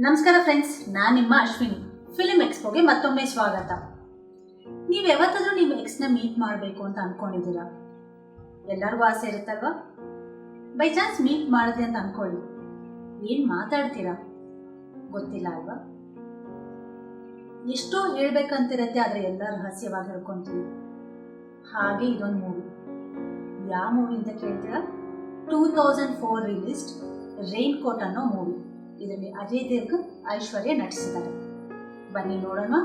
ನಮಸ್ಕಾರ ಫ್ರೆಂಡ್ಸ್, ನಾನು ನಿಮ್ಮ ಅಶ್ವಿನಿ. ಫಿಲ್ಮ್ ಎಕ್ಸ್ಪೋಗೆ ಮತ್ತೊಮ್ಮೆ ಸ್ವಾಗತ. ನೀವು ಯಾವತ್ತಾದ್ರೂ ನಿಮ್ಮ ಎಕ್ಸ್ನ ಮೀಟ್ ಮಾಡಬೇಕು ಅಂತ ಅನ್ಕೊಂಡಿದ್ದೀರಾ? ಎಲ್ಲರಿಗೂ ಆಸೆ ಇರುತ್ತಲ್ವಾ? ಬೈ ಚಾನ್ಸ್ ಮೀಟ್ ಮಾಡಿದ್ರಿ ಅಂತ ಅನ್ಕೊಳ್ಳಿ, ಏನು ಮಾತಾಡ್ತೀರಾ ಗೊತ್ತಿಲ್ಲ ಅಲ್ವಾ? ಎಷ್ಟೋ ಹೇಳ್ಬೇಕಂತಿರತ್ತೆ, ಆದರೆ ಎಲ್ಲ ರಹಸ್ಯವಾಗಿ ಹೇಳ್ಕೊತೀವಿ. ಹಾಗೆ ಇದೊಂದು ಮೂವಿ. ಯಾವ ಮೂವಿ ಅಂತ ಕೇಳ್ತೀರಾ? 2004 ರಿಲೀಸ್ಡ್ ರೈನ್ ಕೋಟ್ ಅನ್ನೋ ಮೂವಿ. ಇದರಲ್ಲಿ ಅಜಯ್ ದೇವ್ಗನ್, ಐಶ್ವರ್ಯ ನಟಿಸಿದ್ದಾರೆ. ಬನ್ನಿ ನೋಡೋಣ.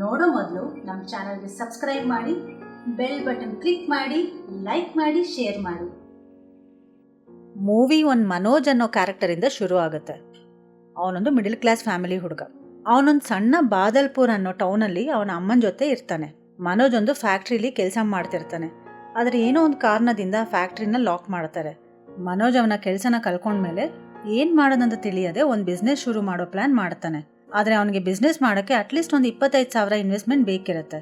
ನೋಡೋ ಮೊದಲು ನಮ್ಮ ಚಾನಲ್ಗೆ ಸಬ್ಸ್ಕ್ರೈಬ್ ಮಾಡಿ, ಬೆಲ್ ಬಟನ್ ಕ್ಲಿಕ್ ಮಾಡಿ, ಲೈಕ್ ಮಾಡಿ, ಶೇರ್ ಮಾಡಿ. ಮೂವಿ ಒಂದು ಮನೋಜ್ ಅನ್ನೋ ಕ್ಯಾರೆಕ್ಟರಿಂದ ಶುರು ಆಗುತ್ತೆ. ಅವನೊಂದು ಮಿಡಲ್ ಕ್ಲಾಸ್ ಫ್ಯಾಮಿಲಿ ಹುಡುಗ. ಅವನೊಂದು ಸಣ್ಣ ಬಾದಲ್ಪುರ್ ಅನ್ನೋ ಟೌನಲ್ಲಿ ಅವನ ಅಮ್ಮನ ಜೊತೆ ಇರ್ತಾನೆ. ಮನೋಜ್ ಒಂದು ಫ್ಯಾಕ್ಟ್ರಿಲಿ ಕೆಲಸ ಮಾಡ್ತಿರ್ತಾನೆ. ಆದರೆ ಏನೋ ಒಂದು ಕಾರಣದಿಂದ ಫ್ಯಾಕ್ಟ್ರಿನ ಲಾಕ್ ಮಾಡ್ತಾರೆ. ಮನೋಜ್ ಅವನ ಕೆಲಸನ ಕಳ್ಕೊಂಡ್ಮೇಲೆ ಏನು ಮಾಡೋದಂತ ತಿಳಿಯದೆ ಒಂದು ಬಿಸ್ನೆಸ್ ಶುರು ಮಾಡೋ ಪ್ಲ್ಯಾನ್ ಮಾಡ್ತಾನೆ. ಆದರೆ ಅವನಿಗೆ ಬಿಸ್ನೆಸ್ ಮಾಡೋಕ್ಕೆ ಅಟ್ಲೀಸ್ಟ್ ಒಂದು 25,000 ಇನ್ವೆಸ್ಟ್ಮೆಂಟ್ ಬೇಕಿರುತ್ತೆ.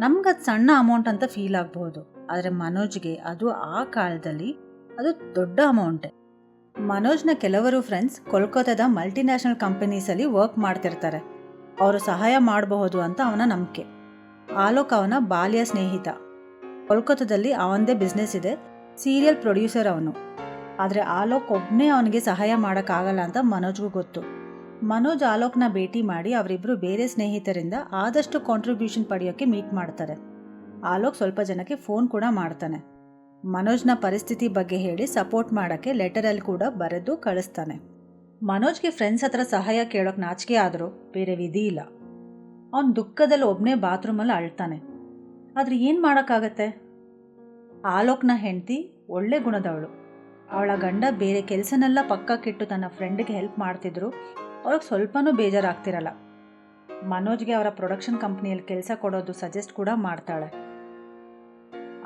ನಮ್ಗದು ಸಣ್ಣ ಅಮೌಂಟ್ ಅಂತ ಫೀಲ್ ಆಗಬಹುದು, ಆದರೆ ಮನೋಜ್ಗೆ ಅದು ಆ ಕಾಲದಲ್ಲಿ ಅದು ದೊಡ್ಡ ಅಮೌಂಟೇ. ಮನೋಜ್ನ ಕೆಲವರು ಫ್ರೆಂಡ್ಸ್ ಕೋಲ್ಕತ್ತಾದ ಮಲ್ಟಿನ್ಯಾಷನಲ್ ಕಂಪನೀಸಲ್ಲಿ ವರ್ಕ್ ಮಾಡ್ತಿರ್ತಾರೆ. ಅವರು ಸಹಾಯ ಮಾಡಬಹುದು ಅಂತ ಅವನ ನಂಬಿಕೆ. ಆಲೋಕ್ ಅವನ ಬಾಲ್ಯ ಸ್ನೇಹಿತ. ಕೋಲ್ಕತ್ತಾದಲ್ಲಿ ಅವನದೇ ಬಿಸ್ನೆಸ್ ಇದೆ, ಸೀರಿಯಲ್ ಪ್ರೊಡ್ಯೂಸರ್ ಅವನು. ಆದರೆ ಆಲೋಕ್ ಒಬ್ಬನೇ ಅವನಿಗೆ ಸಹಾಯ ಮಾಡೋಕ್ಕಾಗಲ್ಲ ಅಂತ ಮನೋಜ್ಗೂ ಗೊತ್ತು. ಮನೋಜ್ ಆಲೋಕ್ನ ಭೇಟಿ ಮಾಡಿ ಅವರಿಬ್ಬರು ಬೇರೆ ಸ್ನೇಹಿತರಿಂದ ಆದಷ್ಟು ಕಾಂಟ್ರಿಬ್ಯೂಷನ್ ಪಡೆಯೋಕ್ಕೆ ಮೀಟ್ ಮಾಡ್ತಾರೆ. ಆಲೋಕ್ ಸ್ವಲ್ಪ ಜನಕ್ಕೆ ಫೋನ್ ಕೂಡ ಮಾಡ್ತಾನೆ. ಮನೋಜ್ನ ಪರಿಸ್ಥಿತಿ ಬಗ್ಗೆ ಹೇಳಿ ಸಪೋರ್ಟ್ ಮಾಡೋಕ್ಕೆ ಲೆಟರಲ್ಲಿ ಕೂಡ ಬರೆದು ಕಳಿಸ್ತಾನೆ. ಮನೋಜ್ಗೆ ಫ್ರೆಂಡ್ಸ್ ಹತ್ರ ಸಹಾಯ ಕೇಳೋಕೆ ನಾಚಿಕೆ ಆದರೂ ಬೇರೆ ವಿಧಿ ಇಲ್ಲ. ಅವನು ದುಃಖದಲ್ಲಿ ಒಬ್ಬನೇ ಬಾತ್ರೂಮಲ್ಲಿ ಅಳ್ತಾನೆ. ಆದರೆ ಏನು ಮಾಡೋಕ್ಕಾಗತ್ತೆ? ಆಲೋಕ್ನ ಹೆಂಡತಿ ಒಳ್ಳೆ ಗುಣದವಳು. ಅವಳ ಗಂಡ ಬೇರೆ ಕೆಲಸನೆಲ್ಲ ಪಕ್ಕಕ್ಕಿಟ್ಟು ತನ್ನ ಫ್ರೆಂಡ್ಗೆ ಹೆಲ್ಪ್ ಮಾಡ್ತಿದ್ರು. ಅವ್ರಿಗೆ ಸ್ವಲ್ಪನೂ ಬೇಜಾರಾಗ್ತಿರಲ್ಲ. ಮನೋಜ್ಗೆ ಅವರ ಪ್ರೊಡಕ್ಷನ್ ಕಂಪ್ನಿಯಲ್ಲಿ ಕೆಲಸ ಕೊಡೋದು ಸಜೆಸ್ಟ್ ಕೂಡ ಮಾಡ್ತಾಳೆ.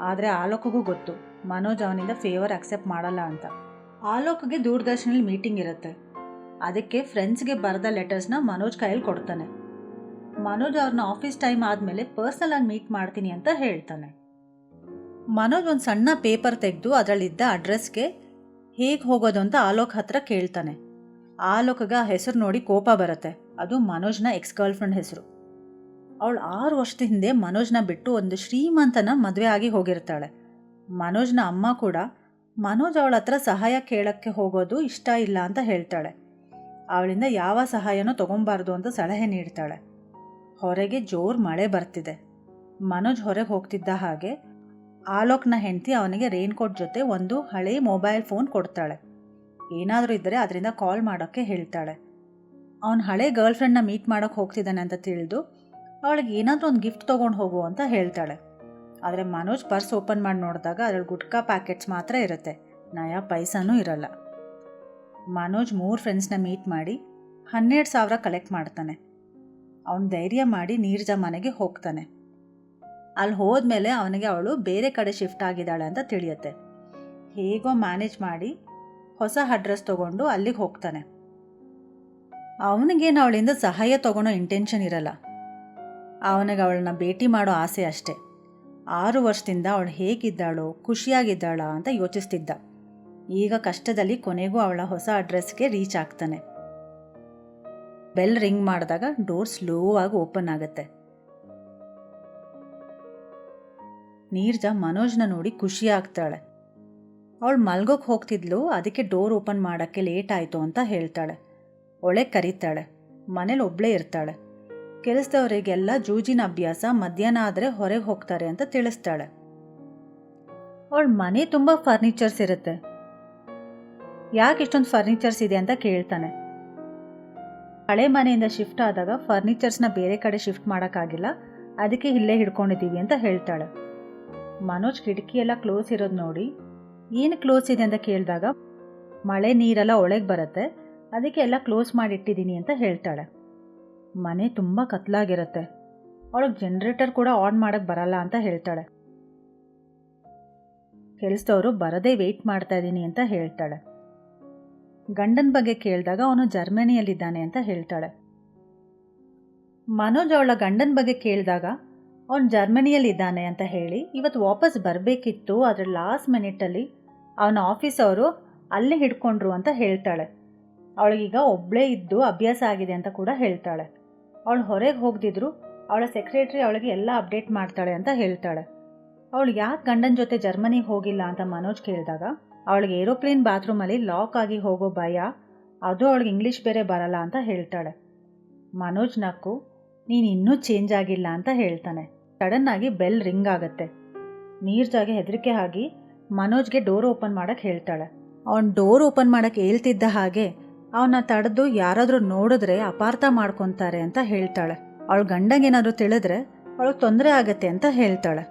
ಆದರೆ ಆಲೋಕ್ಗೂ ಗೊತ್ತು ಮನೋಜ್ ಅವನಿಂದ ಫೇವರ್ ಅಕ್ಸೆಪ್ಟ್ ಮಾಡಲ್ಲ ಅಂತ. ಆಲೋಕ್ಗೆ ದೂರದರ್ಶನಲ್ಲಿ ಮೀಟಿಂಗ್ ಇರುತ್ತೆ. ಅದಕ್ಕೆ ಫ್ರೆಂಡ್ಸ್ಗೆ ಬರೆದ ಲೆಟರ್ಸ್ನ ಮನೋಜ್ ಕೈಯಲ್ಲಿ ಕೊಡ್ತಾನೆ. ಮನೋಜ್ ಅವ್ರನ್ನ ಆಫೀಸ್ ಟೈಮ್ ಆದಮೇಲೆ ಪರ್ಸ್ನಲ್ ಆಗಿ ಮೀಟ್ ಮಾಡ್ತೀನಿ ಅಂತ ಹೇಳ್ತಾನೆ. ಮನೋಜ್ ಒಂದು ಸಣ್ಣ ಪೇಪರ್ ತೆಗೆದು ಅದರಲ್ಲಿದ್ದ ಅಡ್ರೆಸ್ಗೆ ಹೇಗೆ ಹೋಗೋದು ಅಂತ ಆಲೋಕ್ ಹತ್ರ ಕೇಳ್ತಾನೆ. ಆಲೋಕ್ಗೆ ಆ ಹೆಸರು ನೋಡಿ ಕೋಪ ಬರುತ್ತೆ. ಅದು ಮನೋಜ್ನ ಎಕ್ಸ್ ಗರ್ಲ್ಫ್ರೆಂಡ್ ಹೆಸರು. ಅವಳು 6 ವರ್ಷದ ಹಿಂದೆ ಮನೋಜ್ನ ಬಿಟ್ಟು ಒಂದು ಶ್ರೀಮಂತನ ಮದುವೆ ಆಗಿ ಹೋಗಿರ್ತಾಳೆ. ಮನೋಜ್ನ ಅಮ್ಮ ಕೂಡ ಮನೋಜ್ ಅವಳ ಹತ್ರ ಸಹಾಯ ಕೇಳೋಕ್ಕೆ ಹೋಗೋದು ಇಷ್ಟ ಇಲ್ಲ ಅಂತ ಹೇಳ್ತಾಳೆ. ಅವಳಿಂದ ಯಾವ ಸಹಾಯನೂ ತೊಗೊಬಾರ್ದು ಅಂತ ಸಲಹೆ ನೀಡ್ತಾಳೆ. ಹೊರಗೆ ಜೋರು ಮಳೆ ಬರ್ತಿದೆ. ಮನೋಜ್ ಹೊರಗೆ ಹೋಗ್ತಿದ್ದ ಹಾಗೆ ಆಲೋಕ್ನ ಹೆಂಡತಿ ಅವನಿಗೆ ರೈನ್ಕೋಟ್ ಜೊತೆ ಒಂದು ಹಳೆ ಮೊಬೈಲ್ ಫೋನ್ ಕೊಡ್ತಾಳೆ. ಏನಾದರೂ ಇದ್ದರೆ ಅದರಿಂದ ಕಾಲ್ ಮಾಡೋಕ್ಕೆ ಹೇಳ್ತಾಳೆ. ಅವನ ಹಳೆ ಗರ್ಲ್ಫ್ರೆಂಡ್ನ ಮೀಟ್ ಮಾಡೋಕ್ಕೆ ಹೋಗ್ತಿದ್ದಾನೆ ಅಂತ ತಿಳಿದು ಅವಳಿಗೆ ಏನಾದರೂ ಒಂದು ಗಿಫ್ಟ್ ತೊಗೊಂಡು ಹೋಗು ಅಂತ ಹೇಳ್ತಾಳೆ. ಆದರೆ ಮನೋಜ್ ಪರ್ಸ್ ಓಪನ್ ಮಾಡಿ ನೋಡಿದಾಗ ಅದರಲ್ಲಿ ಗುಟ್ಕಾ ಪ್ಯಾಕೆಟ್ಸ್ ಮಾತ್ರ ಇರುತ್ತೆ, ನಯಾ ಪೈಸಾನೂ ಇರಲ್ಲ. ಮನೋಜ್ 3 ಫ್ರೆಂಡ್ಸ್ನ ಮೀಟ್ ಮಾಡಿ 12,000 ಕಲೆಕ್ಟ್ ಮಾಡ್ತಾನೆ. ಅವನು ಧೈರ್ಯ ಮಾಡಿ ನೀರ್ಜಾ ಮನೆಗೆ ಹೋಗ್ತಾನೆ. ಅಲ್ಲಿ ಹೋದ್ಮೇಲೆ ಅವನಿಗೆ ಅವಳು ಬೇರೆ ಕಡೆ ಶಿಫ್ಟ್ ಆಗಿದ್ದಾಳೆ ಅಂತ ತಿಳಿಯುತ್ತೆ. ಹೇಗೋ ಮ್ಯಾನೇಜ್ ಮಾಡಿ ಹೊಸ ಅಡ್ರೆಸ್ ತೊಗೊಂಡು ಅಲ್ಲಿಗೆ ಹೋಗ್ತಾನೆ. ಅವನಿಗೇನು ಅವಳಿಂದ ಸಹಾಯ ತೊಗೊಳೋ ಇಂಟೆನ್ಷನ್ ಇರಲ್ಲ. ಅವನಿಗೆ ಅವಳನ್ನ ಭೇಟಿ ಮಾಡೋ ಆಸೆ ಅಷ್ಟೆ. 6 ವರ್ಷದಿಂದ ಅವಳು ಹೇಗಿದ್ದಾಳೋ, ಖುಷಿಯಾಗಿದ್ದಾಳ ಅಂತ ಯೋಚಿಸ್ತಿದ್ದ. ಈಗ ಕಷ್ಟದಲ್ಲಿ ಕೊನೆಗೂ ಅವಳ ಹೊಸ ಅಡ್ರೆಸ್ಗೆ ರೀಚ್ ಆಗ್ತಾನೆ. ಬೆಲ್ ರಿಂಗ್ ಮಾಡಿದಾಗ ಡೋರ್ ಸ್ಲೋ ಆಗಿ ಓಪನ್ ಆಗುತ್ತೆ. ನೀರ್ಜಾ ಮನೋಜ್ನ ನೋಡಿ ಖುಷಿ ಆಗ್ತಾಳೆ. ಅವಳು ಮಲ್ಗೋಕ್ಕೆ ಹೋಗ್ತಿದ್ಲು, ಅದಕ್ಕೆ ಡೋರ್ ಓಪನ್ ಮಾಡೋಕ್ಕೆ ಲೇಟ್ ಆಯಿತು ಅಂತ ಹೇಳ್ತಾಳೆ. ಒಳಗೆ ಕರೀತಾಳೆ. ಮನೇಲಿ ಒಬ್ಬಳೇ ಇರ್ತಾಳೆ. ಕೆಲಸದವರಿಗೆಲ್ಲ ಜೂಜಿನ ಅಭ್ಯಾಸ, ಮಧ್ಯಾಹ್ನ ಆದರೆ ಹೊರಗೆ ಹೋಗ್ತಾರೆ ಅಂತ ತಿಳಿಸ್ತಾಳೆ. ಅವಳ ಮನೆ ತುಂಬ ಫರ್ನಿಚರ್ಸ್ ಇರುತ್ತೆ. ಯಾಕೆ ಇಷ್ಟೊಂದು ಫರ್ನಿಚರ್ಸ್ ಇದೆ ಅಂತ ಕೇಳ್ತಾನೆ. ಹಳೆ ಮನೆಯಿಂದ ಶಿಫ್ಟ್ ಆದಾಗ ಫರ್ನಿಚರ್ಸ್ನ ಬೇರೆ ಕಡೆ ಶಿಫ್ಟ್ ಮಾಡೋಕ್ಕಾಗಿಲ್ಲ, ಅದಕ್ಕೆ ಇಲ್ಲೇ ಹಿಡ್ಕೊಂಡಿದ್ದೀವಿ ಅಂತ ಹೇಳ್ತಾಳೆ. ಮನೋಜ್ ಕಿಟಕಿಯೆಲ್ಲ ಕ್ಲೋಸ್ ಇರೋದು ನೋಡಿ ಏನು ಕ್ಲೋಸ್ ಇದೆ ಅಂತ ಕೇಳಿದಾಗ ಮಳೆ ನೀರೆಲ್ಲ ಒಳಗೆ ಬರುತ್ತೆ, ಅದಕ್ಕೆ ಎಲ್ಲ ಕ್ಲೋಸ್ ಮಾಡಿಟ್ಟಿದ್ದೀನಿ ಅಂತ ಹೇಳ್ತಾಳೆ. ಮನೆ ತುಂಬ ಕತ್ಲಾಗಿರುತ್ತೆ. ಅವಳಿಗೆ ಜನರೇಟರ್ ಕೂಡ ಆನ್ ಮಾಡೋಕ್ಕೆ ಬರಲ್ಲ ಅಂತ ಹೇಳ್ತಾಳೆ. ಕೆಲಸದವರು ಬರದೇ ವೆಯ್ಟ್ ಮಾಡ್ತಾ ಇದ್ದೀನಿ ಅಂತ ಹೇಳ್ತಾಳೆ. ಗಂಡನ ಬಗ್ಗೆ ಕೇಳಿದಾಗ ಅವನು ಜರ್ಮನಿಯಲ್ಲಿದ್ದಾನೆ ಅಂತ ಹೇಳ್ತಾಳೆ. ಮನೋಜ್ ಅವಳ ಗಂಡನ ಬಗ್ಗೆ ಕೇಳಿದಾಗ ಅವನು ಜರ್ಮನಿಯಲ್ಲಿದ್ದಾನೆ ಅಂತ ಹೇಳಿ ಇವತ್ತು ವಾಪಸ್ ಬರಬೇಕಿತ್ತು, ಆದರೆ ಲಾಸ್ಟ್ ಮಿನಿಟಲ್ಲಿ ಅವನ ಆಫೀಸವರು ಅಲ್ಲೇ ಹಿಡ್ಕೊಂಡ್ರು ಅಂತ ಹೇಳ್ತಾಳೆ. ಅವಳಿಗೀಗ ಒಬ್ಬಳೇ ಇದ್ದು ಅಭ್ಯಾಸ ಆಗಿದೆ ಅಂತ ಕೂಡ ಹೇಳ್ತಾಳೆ. ಅವಳು ಹೊರಗೆ ಹೋಗದಿದ್ರು ಅವಳ ಸೆಕ್ರೆಟ್ರಿ ಅವಳಿಗೆ ಎಲ್ಲ ಅಪ್ಡೇಟ್ ಮಾಡ್ತಾಳೆ ಅಂತ ಹೇಳ್ತಾಳೆ. ಅವಳು ಯಾಕೆ ಗಂಡನ ಜೊತೆ ಜರ್ಮನಿಗೆ ಹೋಗಿಲ್ಲ ಅಂತ ಮನೋಜ್ ಕೇಳಿದಾಗ ಅವಳಿಗೆ ಏರೋಪ್ಲೇನ್ ಬಾತ್ರೂಮಲ್ಲಿ ಲಾಕ್ ಆಗಿ ಹೋಗೋ ಭಯ, ಅದು ಅವಳಿಗೆ ಇಂಗ್ಲೀಷ್ ಬೇರೆ ಬರಲ್ಲ ಅಂತ ಹೇಳ್ತಾಳೆ. ಮನೋಜ್ ನಕ್ಕು ನೀನು ಇನ್ನೂ ಚೇಂಜ್ ಆಗಿಲ್ಲ ಅಂತ ಹೇಳ್ತಾನೆ. ಸಡನ್ನಾಗಿ ಬೆಲ್ ರಿಂಗ್ ಆಗುತ್ತೆ. ನೀರ್ಜಾಗೆ ಹೆದರಿಕೆ ಆಗಿ ಮನೋಜ್ಗೆ ಡೋರ್ ಓಪನ್ ಮಾಡೋಕ್ಕೆ ಹೇಳ್ತಾಳೆ. ಅವನು ಡೋರ್ ಓಪನ್ ಮಾಡೋಕ್ಕೆ ಹೇಳ್ತಿದ್ದ ಹಾಗೆ ಅವನ್ನ ತಡೆದು ಯಾರಾದರೂ ನೋಡಿದ್ರೆ ಅಪಾರ್ಥ ಮಾಡ್ಕೊತಾರೆ ಅಂತ ಹೇಳ್ತಾಳೆ. ಅವಳ ಗಂಡಂಗೇನಾದರೂ ತಿಳಿದ್ರೆ ಅವಳಿಗೆ ತೊಂದರೆ ಆಗತ್ತೆ ಅಂತ ಹೇಳ್ತಾಳೆ.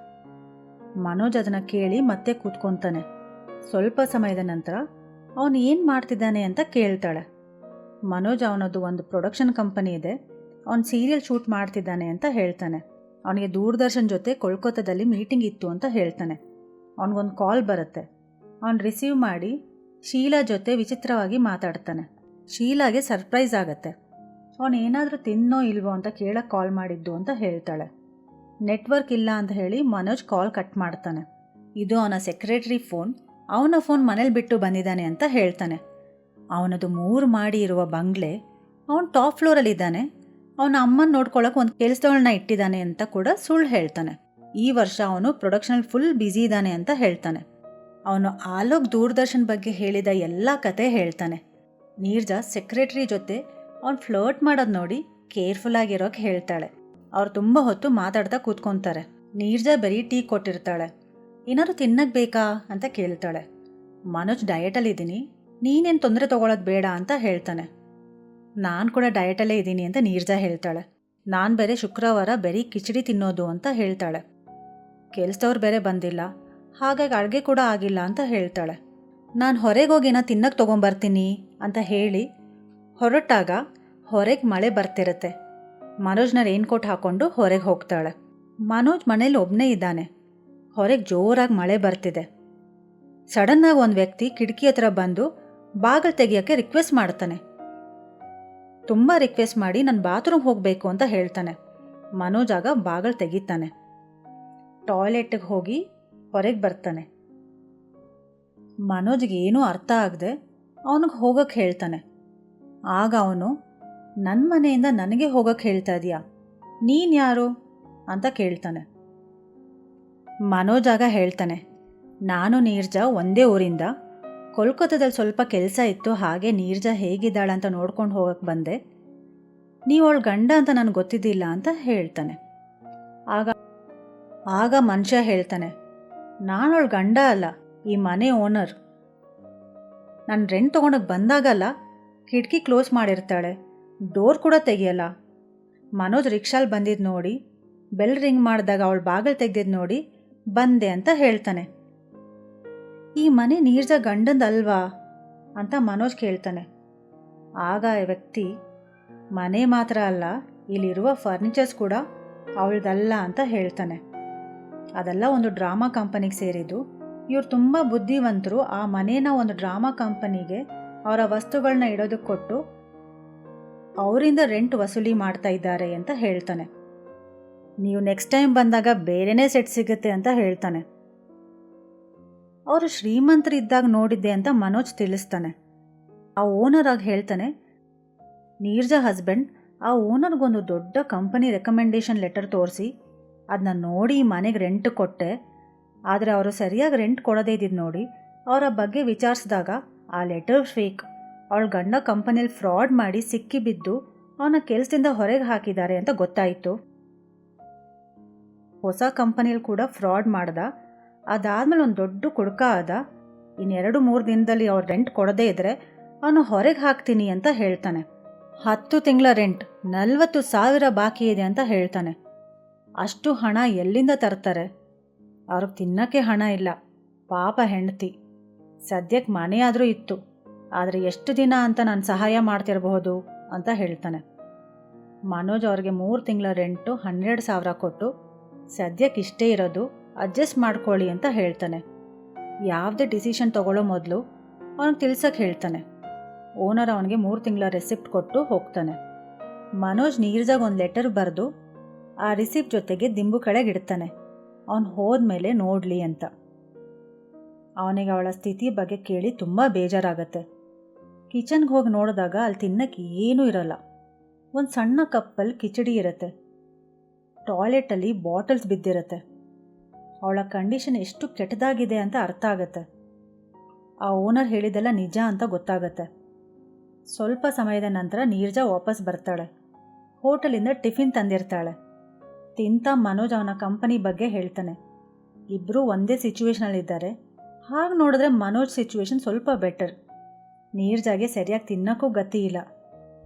ಮನೋಜ್ ಅದನ್ನು ಕೇಳಿ ಮತ್ತೆ ಕೂತ್ಕೊತಾನೆ. ಸ್ವಲ್ಪ ಸಮಯದ ನಂತರ ಅವನು ಏನು ಮಾಡ್ತಿದ್ದಾನೆ ಅಂತ ಕೇಳ್ತಾಳೆ. ಮನೋಜ್ ಅವನದು ಒಂದು ಪ್ರೊಡಕ್ಷನ್ ಕಂಪನಿ ಇದೆ, ಅವನು ಸೀರಿಯಲ್ ಶೂಟ್ ಮಾಡ್ತಿದ್ದಾನೆ ಅಂತ ಹೇಳ್ತಾನೆ. ಅವನಿಗೆ ದೂರದರ್ಶನ್ ಜೊತೆ ಕೋಲ್ಕತ್ತಾದಲ್ಲಿ ಮೀಟಿಂಗ್ ಇತ್ತು ಅಂತ ಹೇಳ್ತಾನೆ. ಅವನಿಗೊಂದು ಕಾಲ್ ಬರುತ್ತೆ. ಅವನು ರಿಸೀವ್ ಮಾಡಿ ಶೀಲಾ ಜೊತೆ ವಿಚಿತ್ರವಾಗಿ ಮಾತಾಡ್ತಾನೆ. ಶೀಲಾಗೆ ಸರ್ಪ್ರೈಸ್ ಆಗುತ್ತೆ. ಅವನು ಏನಾದರೂ ತಿನ್ನೋ ಇಲ್ವೋ ಅಂತ ಕೇಳಕ್ಕೆ ಕಾಲ್ ಮಾಡಿದ್ದು ಅಂತ ಹೇಳ್ತಾಳೆ. ನೆಟ್ವರ್ಕ್ ಇಲ್ಲ ಅಂತ ಹೇಳಿ ಮನೋಜ್ ಕಾಲ್ ಕಟ್ ಮಾಡ್ತಾನೆ. ಇದು ಅವನ ಸೆಕ್ರೆಟರಿ ಫೋನ್, ಅವನ ಫೋನ್ ಮನೇಲಿ ಬಿಟ್ಟು ಬಂದಿದ್ದಾನೆ ಅಂತ ಹೇಳ್ತಾನೆ. ಅವನದು 3 ಮಾಡಿ ಇರುವ ಬಂಗ್ಲೆ, ಅವನು ಟಾಪ್ ಫ್ಲೋರಲ್ಲಿದ್ದಾನೆ. ಅವನ ಅಮ್ಮನ ನೋಡ್ಕೊಳ್ಳೋಕೆ ಒಂದು ಕೆಲಸದವಳನ್ನ ಇಟ್ಟಿದ್ದಾನೆ ಅಂತ ಕೂಡ ಸುಳ್ಳು ಹೇಳ್ತಾನೆ. ಈ ವರ್ಷ ಅವನು ಪ್ರೊಡಕ್ಷನಲ್ಲಿ ಫುಲ್ ಬ್ಯುಸಿ ಇದ್ದಾನೆ ಅಂತ ಹೇಳ್ತಾನೆ. ಅವನು ಆಲೋಕ್ ದೂರದರ್ಶನ್ ಬಗ್ಗೆ ಹೇಳಿದ ಎಲ್ಲ ಕತೆ ಹೇಳ್ತಾನೆ. ನೀರ್ಜಾ ಸೆಕ್ರೆಟರಿ ಜೊತೆ ಅವ್ನು ಫ್ಲರ್ಟ್ ಮಾಡೋದು ನೋಡಿ ಕೇರ್ಫುಲ್ ಆಗಿರೋಕೆ ಹೇಳ್ತಾಳೆ. ಅವ್ರು ತುಂಬ ಹೊತ್ತು ಮಾತಾಡ್ತಾ ಕೂತ್ಕೊತಾರೆ. ನೀರ್ಜಾ ಬರೀ ಟೀ ಕೊಟ್ಟಿರ್ತಾಳೆ. ಏನಾದ್ರು ತಿನ್ನಕ್ಕೆ ಬೇಕಾ ಅಂತ ಕೇಳ್ತಾಳೆ. ಮನೋಜ್ ಡಯಟಲ್ಲಿದ್ದೀನಿ, ನೀನೇನು ತೊಂದರೆ ತೊಗೊಳೋದು ಬೇಡ ಅಂತ ಹೇಳ್ತಾನೆ. ನಾನು ಕೂಡ ಡಯಟಲ್ಲೇ ಇದ್ದೀನಿ ಅಂತ ನೀರ್ಜಾ ಹೇಳ್ತಾಳೆ. ನಾನು ಬೇರೆ ಶುಕ್ರವಾರ ಬರೀ ಕಿಚಡಿ ತಿನ್ನೋದು ಅಂತ ಹೇಳ್ತಾಳೆ. ಕೆಲಸದವ್ರು ಬೇರೆ ಬಂದಿಲ್ಲ, ಹಾಗಾಗಿ ಅಡುಗೆ ಕೂಡ ಆಗಿಲ್ಲ ಅಂತ ಹೇಳ್ತಾಳೆ. ನಾನು ಹೊರಗೆ ಹೋಗಿ ಏನೋ ತಿನ್ನಕ್ಕೆ ತೊಗೊಂಬರ್ತೀನಿ ಅಂತ ಹೇಳಿ ಹೊರಟಾಗ ಹೊರಗೆ ಮಳೆ ಬರ್ತಿರುತ್ತೆ. ಮನೋಜ್ನ ರೈನ್ಕೋಟ್ ಹಾಕ್ಕೊಂಡು ಹೊರಗೆ ಹೋಗ್ತಾಳೆ. ಮನೋಜ್ ಮನೇಲಿ ಒಬ್ಬನೇ ಇದ್ದಾನೆ. ಹೊರಗೆ ಜೋರಾಗಿ ಮಳೆ ಬರ್ತಿದೆ. ಸಡನ್ನಾಗಿ ಒಂದು ವ್ಯಕ್ತಿ ಕಿಟಕಿ ಹತ್ರ ಬಂದು ಬಾಗಿಲು ತೆಗಿಯೋಕ್ಕೆ ರಿಕ್ವೆಸ್ಟ್ ಮಾಡ್ತಾನೆ. ತುಂಬ ರಿಕ್ವೆಸ್ಟ್ ಮಾಡಿ ನಾನು ಬಾತ್ರೂಮ್ ಹೋಗಬೇಕು ಅಂತ ಹೇಳ್ತಾನೆ. ಮನೋಜ್ ಆಗ ಬಾಗಿಲು ತೆಗಿತಾನೆ. ಟಾಯ್ಲೆಟ್ಗೆ ಹೋಗಿ ಹೊರಗೆ ಬರ್ತಾನೆ. ಮನೋಜ್ಗೆ ಏನೂ ಅರ್ಥ ಆಗದೆ ಅವನಿಗೆ ಹೋಗೋಕ್ಕೆ ಹೇಳ್ತಾನೆ. ಆಗ ಅವನು, ನನ್ನ ಮನೆಯಿಂದ ನನಗೆ ಹೋಗೋಕ್ಕೆ ಹೇಳ್ತಾ ಇದೆಯಾ, ನೀನು ಯಾರು ಅಂತ ಕೇಳ್ತಾನೆ. ಮನೋಜ್ ಆಗ ಹೇಳ್ತಾನೆ, ನಾನು ನೀರ್ಜಾ ಒಂದೇ ಊರಿಂದ, ಕೋಲ್ಕತ್ತಾದಲ್ಲಿ ಸ್ವಲ್ಪ ಕೆಲಸ ಇತ್ತು, ಹಾಗೆ ನೀರ್ಜಾ ಹೇಗಿದ್ದಾಳೆ ಅಂತ ನೋಡ್ಕೊಂಡು ಹೋಗೋಕ್ಕೆ ಬಂದೆ. ನೀವು ಅವಳ ಗಂಡ ಅಂತ ನನಗೆ ಗೊತ್ತಿದ್ದಿಲ್ಲ ಅಂತ ಹೇಳ್ತಾನೆ. ಆಗ ಮನುಷ್ಯ ಹೇಳ್ತಾನೆ, ನಾನು ಅವಳ ಗಂಡ ಅಲ್ಲ, ಈ ಮನೆ ಓನರ್. ನಾನು ರೆಂಟ್ ತೊಗೊಂಡೋಗಿ ಬಂದಾಗಲ್ಲ ಕಿಟಕಿ ಕ್ಲೋಸ್ ಮಾಡಿರ್ತಾಳೆ, ಡೋರ್ ಕೂಡ ತೆಗಿಯಲ್ಲ. ಮನೋಜ್ ರಿಕ್ಷಾಲ್ ಬಂದಿದ್ದು ನೋಡಿ, ಬೆಲ್ ರಿಂಗ್ ಮಾಡಿದಾಗ ಅವಳು ಬಾಗಿಲು ತೆಗೆದಿದ್ದು ನೋಡಿ ಬಂದೆ ಅಂತ ಹೇಳ್ತಾನೆ. ಈ ಮನೆ ನೀರ್ಜಾ ಗಂಡಂದಲ್ವಾ ಅಂತ ಮನೋಜ್ ಕೇಳ್ತಾನೆ. ಆಗ ಆ ವ್ಯಕ್ತಿ, ಮನೆ ಮಾತ್ರ ಅಲ್ಲ, ಇಲ್ಲಿರುವ ಫರ್ನಿಚರ್ಸ್ ಕೂಡ ಅವಳದಲ್ಲ ಅಂತ ಹೇಳ್ತಾನೆ. ಅದೆಲ್ಲ ಒಂದು ಡ್ರಾಮಾ ಕಂಪನಿಗೆ ಸೇರಿದ್ದು. ಇವ್ರು ತುಂಬ ಬುದ್ಧಿವಂತರು. ಆ ಮನೇನ ಒಂದು ಡ್ರಾಮಾ ಕಂಪನಿಗೆ ಅವರ ವಸ್ತುಗಳನ್ನ ಇಡೋದಕ್ಕೆ ಕೊಟ್ಟು ಅವರಿಂದ ರೆಂಟ್ ವಸೂಲಿ ಮಾಡ್ತಾ ಇದ್ದಾರೆ ಅಂತ ಹೇಳ್ತಾನೆ. ನೀವು ನೆಕ್ಸ್ಟ್ ಟೈಮ್ ಬಂದಾಗ ಬೇರೆನೇ ಸೆಟ್ ಸಿಗುತ್ತೆ ಅಂತ ಹೇಳ್ತಾನೆ. ಅವರು ಶ್ರೀಮಂತರಿದ್ದಾಗ ನೋಡಿದ್ದೆ ಅಂತ ಮನೋಜ್ ತಿಳಿಸ್ತಾನೆ. ಆ ಓನರ್ ಆಗಿ ಹೇಳ್ತಾನೆ, ನೀರ್ಜಾ ಹಸ್ಬೆಂಡ್ ಆ ಓನರ್ಗೊಂದು ದೊಡ್ಡ ಕಂಪನಿ ರೆಕಮೆಂಡೇಶನ್ ಲೆಟರ್ ತೋರಿಸಿ ಅದನ್ನ ನೋಡಿ ಮನೆಗೆ ರೆಂಟ್ ಕೊಟ್ಟೆ. ಆದರೆ ಅವರು ಸರಿಯಾಗಿ ರೆಂಟ್ ಕೊಡದೇ ಇದ್ದಿದ್ದು ನೋಡಿ ಅವರ ಬಗ್ಗೆ ವಿಚಾರಿಸಿದಾಗ ಆ ಲೆಟರ್ ಫೇಕ್, ಅವಳ ಗಂಡ ಕಂಪನಿಯಲ್ಲಿ ಫ್ರಾಡ್ ಮಾಡಿ ಸಿಕ್ಕಿಬಿದ್ದು ಅವನ ಕೆಲಸದಿಂದ ಹೊರಗೆ ಹಾಕಿದ್ದಾರೆ ಅಂತ ಗೊತ್ತಾಯಿತು. ಹೊಸ ಕಂಪನಿಯಲ್ಲಿ ಕೂಡ ಫ್ರಾಡ್ ಮಾಡ್ದ. ಅದಾದಮೇಲೆ ಒಂದು ದೊಡ್ಡ ಕುಡ್ಕ ಆದ. ಇನ್ನು 2-3 ದಿನದಲ್ಲಿ ಅವ್ರು ರೆಂಟ್ ಕೊಡದೇ ಇದ್ದರೆ ಅವನು ಹೊರಗೆ ಹಾಕ್ತೀನಿ ಅಂತ ಹೇಳ್ತಾನೆ. 10 ತಿಂಗಳ ರೆಂಟ್ 40,000 ಬಾಕಿ ಇದೆ ಅಂತ ಹೇಳ್ತಾನೆ. ಅಷ್ಟು ಹಣ ಎಲ್ಲಿಂದ ತರ್ತಾರೆ? ಅವ್ರಿಗೆ ತಿನ್ನೋಕ್ಕೆ ಹಣ ಇಲ್ಲ. ಪಾಪ ಹೆಂಡತಿ. ಸದ್ಯಕ್ಕೆ ಮನೆ ಆದರೂ ಇತ್ತು, ಆದರೆ ಎಷ್ಟು ದಿನ ಅಂತ ನಾನು ಸಹಾಯ ಮಾಡ್ತಿರಬಹುದು ಅಂತ ಹೇಳ್ತಾನೆ. ಮನೋಜ್ ಅವ್ರಿಗೆ 3 ತಿಂಗಳ ರೆಂಟು 12,000 ಕೊಟ್ಟು ಸದ್ಯಕ್ಕೆ ಇಷ್ಟೇ ಇರೋದು, ಅಡ್ಜಸ್ಟ್ ಮಾಡ್ಕೊಳ್ಳಿ ಅಂತ ಹೇಳ್ತಾನೆ. ಯಾವುದೇ ಡಿಸಿಷನ್ ತಗೊಳ್ಳೋ ಮೊದಲು ಅವನಿಗೆ ತಿಳ್ಸಕ್ಕೆ ಹೇಳ್ತಾನೆ. ಓನರ್ ಅವನಿಗೆ 3 ತಿಂಗಳ ರೆಸಿಪ್ಟ್ ಕೊಟ್ಟು ಹೋಗ್ತಾನೆ. ಮನೋಜ್ ನೀರ್ಜಾಗ ಒಂದು ಲೆಟರ್ ಬರೆದು ಆ ರಿಸಿಪ್ಟ್ ಜೊತೆಗೆ ದಿಂಬು ಕೆಳಗೆ ಇಡ್ತಾನೆ, ಅವನು ಹೋದ್ಮೇಲೆ ನೋಡಲಿ ಅಂತ. ಅವನಿಗೆ ಅವಳ ಸ್ಥಿತಿ ಬಗ್ಗೆ ಕೇಳಿ ತುಂಬ ಬೇಜಾರಾಗತ್ತೆ. ಕಿಚನ್ಗೆ ಹೋಗಿ ನೋಡಿದಾಗ ಅಲ್ಲಿ ತಿನ್ನಕ್ಕೆ ಏನೂ ಇರಲ್ಲ. ಒಂದು ಸಣ್ಣ ಕಪ್ಪಲ್ಲಿ ಕಿಚಡಿ ಇರುತ್ತೆ. ಟಾಯ್ಲೆಟಲ್ಲಿ ಬಾಟಲ್ಸ್ ಬಿದ್ದಿರುತ್ತೆ. ಅವಳ ಕಂಡೀಷನ್ ಎಷ್ಟು ಕೆಟ್ಟದಾಗಿದೆ ಅಂತ ಅರ್ಥ ಆಗುತ್ತೆ. ಆ ಓನರ್ ಹೇಳಿದ್ದೆಲ್ಲ ನಿಜ ಅಂತ ಗೊತ್ತಾಗತ್ತೆ. ಸ್ವಲ್ಪ ಸಮಯದ ನಂತರ ನೀರ್ಜಾ ವಾಪಸ್ ಬರ್ತಾಳೆ. ಹೋಟೆಲಿಂದ ಟಿಫಿನ್ ತಂದಿರ್ತಾಳೆ. ತಿಂತ ಮನೋಜ್ ಅವನ ಕಂಪನಿ ಬಗ್ಗೆ ಹೇಳ್ತಾನೆ. ಇಬ್ಬರೂ ಒಂದೇ ಸಿಚುವೇಶನಲ್ಲಿದ್ದಾರೆ. ಹಾಗೆ ನೋಡಿದ್ರೆ ಮನೋಜ್ ಸಿಚುವೇಶನ್ ಸ್ವಲ್ಪ ಬೆಟರ್. ನೀರ್ಜಾಗೆ ಸರಿಯಾಗಿ ತಿನ್ನೋಕ್ಕೂ ಗತಿ ಇಲ್ಲ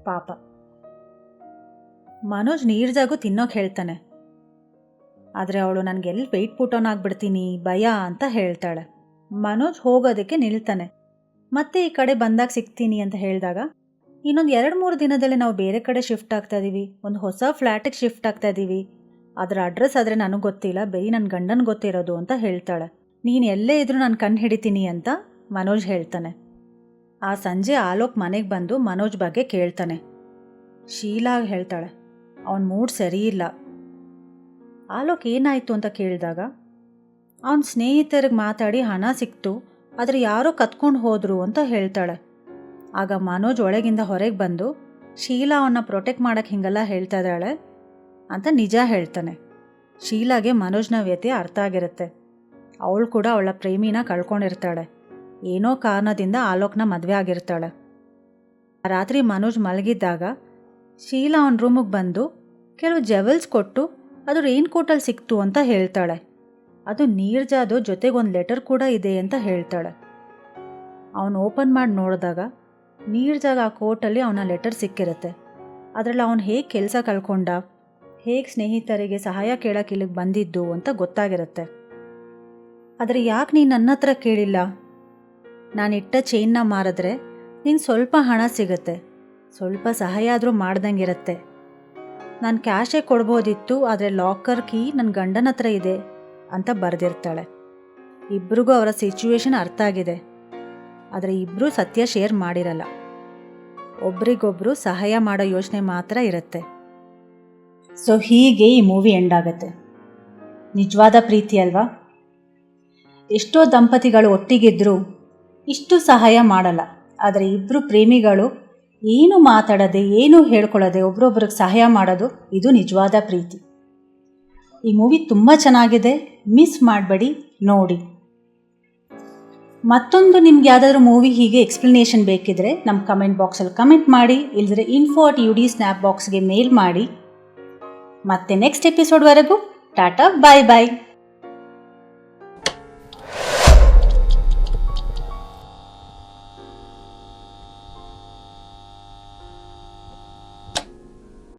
ಪಾಪ. ಮನೋಜ್ ನೀರ್ಜಾಗೂ ತಿನ್ನೋಕೆ ಹೇಳ್ತಾನೆ. ಆದರೆ ಅವಳು ನನಗೆಲ್ಲಿ ವೆಯ್ಟ್ ಪುಟೋನ್ ಆಗಿಬಿಡ್ತೀನಿ ಭಯ ಅಂತ ಹೇಳ್ತಾಳೆ. ಮನೋಜ್ ಹೋಗೋದಕ್ಕೆ ನಿಲ್ತಾನೆ. ಮತ್ತೆ ಈ ಕಡೆ ಬಂದಾಗ ಸಿಗ್ತೀನಿ ಅಂತ ಹೇಳಿದಾಗ, ಇನ್ನೊಂದು 2-3 ದಿನದಲ್ಲೇ ನಾವು ಬೇರೆ ಕಡೆ ಶಿಫ್ಟ್ ಆಗ್ತಾ ಇದ್ದೀವಿ, ಒಂದು ಹೊಸ ಫ್ಲ್ಯಾಟಿಗೆ ಶಿಫ್ಟ್ ಆಗ್ತಾ ಇದ್ದೀವಿ, ಅದರ ಅಡ್ರೆಸ್ ಆದರೆ ನನಗೆ ಗೊತ್ತಿಲ್ಲ, ಬರೀ ನನ್ನ ಗಂಡನ ಗೊತ್ತಿರೋದು ಅಂತ ಹೇಳ್ತಾಳೆ. ನೀನು ಎಲ್ಲೇ ಇದ್ರೂ ನಾನು ಕಣ್ಣು ಹಿಡಿತೀನಿ ಅಂತ ಮನೋಜ್ ಹೇಳ್ತಾನೆ. ಆ ಸಂಜೆ ಆಲೋಕ್ ಮನೆಗೆ ಬಂದು ಮನೋಜ್ ಬಗ್ಗೆ ಕೇಳ್ತಾನೆ. ಶೀಲಾ ಹೇಳ್ತಾಳೆ ಅವನ ಮೂಡ್ ಸರಿ ಇಲ್ಲ. ಆಲೋಕ್ ಏನಾಯಿತು ಅಂತ ಕೇಳಿದಾಗ, ಅವನ ಸ್ನೇಹಿತರಿಗೆ ಮಾತಾಡಿ ಹಣ ಸಿಕ್ತು, ಆದರೆ ಯಾರೋ ಕತ್ಕೊಂಡು ಹೋದರು ಅಂತ ಹೇಳ್ತಾಳೆ. ಆಗ ಮನೋಜ್ ಒಳಗಿಂದ ಹೊರಗೆ ಬಂದು ಶೀಲಾ ಅವನ್ನ ಪ್ರೊಟೆಕ್ಟ್ ಮಾಡೋಕ್ಕೆ ಹಿಂಗೆಲ್ಲ ಹೇಳ್ತಾ ಇದ್ದಾಳೆ ಅಂತ ನಿಜ ಹೇಳ್ತಾನೆ. ಶೀಲಾಗೆ ಮನೋಜ್ನ ವ್ಯಥೆ ಅರ್ಥ ಆಗಿರುತ್ತೆ. ಅವಳು ಕೂಡ ಅವಳ ಪ್ರೇಮಿನ ಕಳ್ಕೊಂಡಿರ್ತಾಳೆ. ಏನೋ ಕಾರಣದಿಂದ ಆಲೋಕ್ನ ಮದುವೆ ಆಗಿರ್ತಾಳೆ. ರಾತ್ರಿ ಮನೋಜ್ ಮಲಗಿದ್ದಾಗ ಶೀಲಾ ಅವನ ರೂಮಿಗೆ ಬಂದು ಕೆಲವು ಜೆವೆಲ್ಸ್ ಕೊಟ್ಟು ಅದು ರೈನ್ ಕೋಟಲ್ಲಿ ಸಿಕ್ತು ಅಂತ ಹೇಳ್ತಾಳೆ. ಅದು ನೀರ್ಜಾದು ಜೊತೆಗೊಂದು ಲೆಟರ್ ಕೂಡ ಇದೆ ಅಂತ ಹೇಳ್ತಾಳೆ. ಅವನು ಓಪನ್ ಮಾಡಿ ನೋಡಿದಾಗ ನೀರ್ಜಾಗ ಆ ಕೋಟಲ್ಲಿ ಅವನ ಲೆಟರ್ ಸಿಕ್ಕಿರುತ್ತೆ. ಅದರಲ್ಲಿ ಅವನು ಹೇಗೆ ಕೆಲಸ ಕಳ್ಕೊಂಡ, ಹೇಗೆ ಸ್ನೇಹಿತರಿಗೆ ಸಹಾಯ ಕೇಳೋಕೆ ಇಲ್ಲಿಗೆ ಬಂದಿದ್ದು ಅಂತ ಗೊತ್ತಾಗಿರುತ್ತೆ. ಆದರೆ ಯಾಕೆ ನೀನು ನನ್ನ ಹತ್ರ ಕೇಳಿಲ್ಲ? ನಾನಿಟ್ಟ ಚೈನ್ನ ಮಾರಿದ್ರೆ ನೀನು ಸ್ವಲ್ಪ ಹಣ ಸಿಗುತ್ತೆ, ಸ್ವಲ್ಪ ಸಹಾಯ ಆದರೂ ಮಾಡ್ದಂಗಿರುತ್ತೆ. ನಾನು ಕ್ಯಾಶೇ ಕೊಡ್ಬೋದಿತ್ತು, ಆದರೆ ಲಾಕರ್ ಕೀ ನನ್ನ ಗಂಡನ ಹತ್ರ ಇದೆ ಅಂತ ಬರೆದಿರ್ತಾಳೆ. ಇಬ್ರಿಗೂ ಅವರ ಸಿಚುವೇಶನ್ ಅರ್ಥ ಆಗಿದೆ. ಆದರೆ ಇಬ್ಬರೂ ಸತ್ಯ ಶೇರ್ ಮಾಡಿರಲ್ಲ. ಒಬ್ರಿಗೊಬ್ರು ಸಹಾಯ ಮಾಡೋ ಯೋಚನೆ ಮಾತ್ರ ಇರುತ್ತೆ. ಸೊ ಹೀಗೆ ಈ ಮೂವಿ ಎಂಡ್ ಆಗುತ್ತೆ. ನಿಜವಾದ ಪ್ರೀತಿ ಅಲ್ವಾ? ಎಷ್ಟೋ ದಂಪತಿಗಳು ಒಟ್ಟಿಗಿದ್ರೂ ಇಷ್ಟು ಸಹಾಯ ಮಾಡಲ್ಲ. ಆದರೆ ಇಬ್ಬರು ಪ್ರೇಮಿಗಳು ಏನು ಮಾತಾಡದೆ ಏನೂ ಹೇಳ್ಕೊಳ್ಳದೆ ಒಬ್ರೊಬ್ರಿಗೆ ಸಹಾಯ ಮಾಡೋದು, ಇದು ನಿಜವಾದ ಪ್ರೀತಿ. ಈ ಮೂವಿ ತುಂಬ ಚೆನ್ನಾಗಿದೆ, ಮಿಸ್ ಮಾಡಬೇಡಿ, ನೋಡಿ. ಮತ್ತೊಂದು ನಿಮ್ಗೆ ಯಾವುದಾದ್ರೂ ಮೂವಿ ಹೀಗೆ ಎಕ್ಸ್ಪ್ಲನೇಷನ್ ಬೇಕಿದ್ರೆ ನಮ್ಮ ಕಮೆಂಟ್ ಬಾಕ್ಸಲ್ಲಿ ಕಮೆಂಟ್ ಮಾಡಿ, ಇಲ್ಲದ್ರೆ info@ud ಸ್ನ್ಯಾಪ್ ಬಾಕ್ಸ್ಗೆ ಮೇಲ್ ಮಾಡಿ. ಮತ್ತೆ ನೆಕ್ಸ್ಟ್ ಎಪಿಸೋಡ್ವರೆಗೂ ಟಾಟಾ, ಬಾಯ್ ಬಾಯ್.